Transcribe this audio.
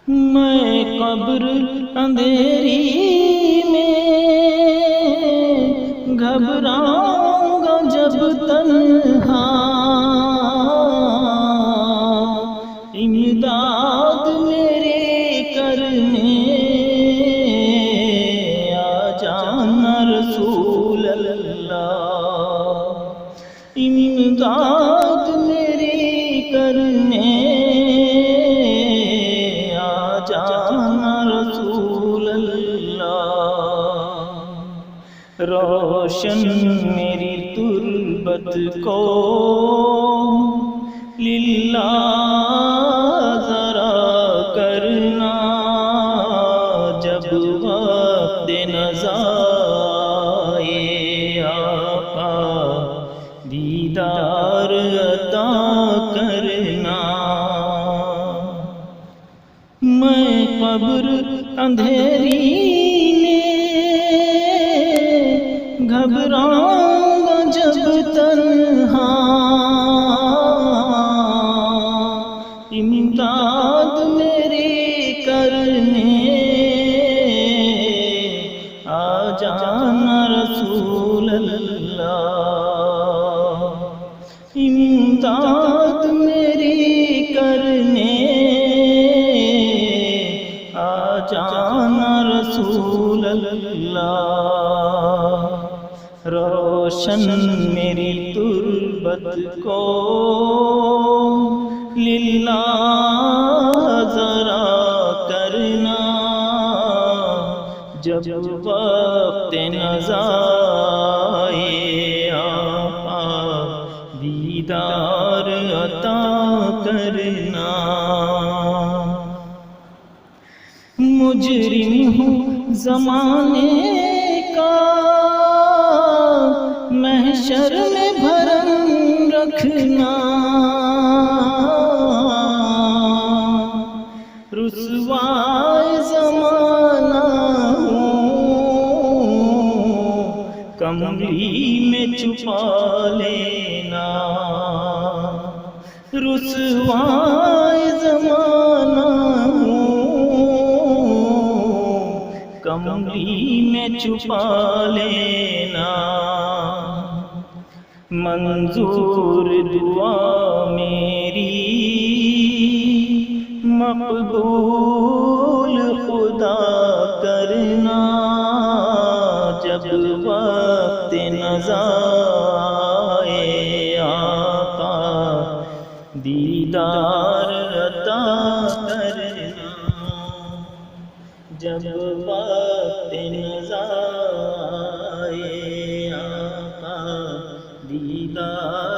میں قبر اندھیری میں گھبراؤں گا جب تنہا، امداد میرے کرنے آ جانا رسول اللہ، امداد میری کرنے آ جانا رسول اللہ، روشن میری تربت کو للہ ذرا کرنا، جب وقت نزا آقا دیدار عطا کرنا، میں قبر اندھیری میں گھبراؤں گا جب تنہا، امداد میری کرنے آ جانا رسول اللہ، امداد میری کرنے آ جانا رسول اللہ، روشن میری تربت کو للہ ذرا کرنا، جب وقت نزا آقا دیدار عطا کرنا، مجرم ہوں زمانے کا محشر میں بھرم رکھنا، رسوائے زمانہ ہوں کملی میں چھپا لینا، رسوائے زمانہ کملی میں چھپا لینا، منظور دعا میری مقبول خدا کرنا، جب وقت نزا آقا دیدار عطا کرنا، جب وقت نزا آقا دیدار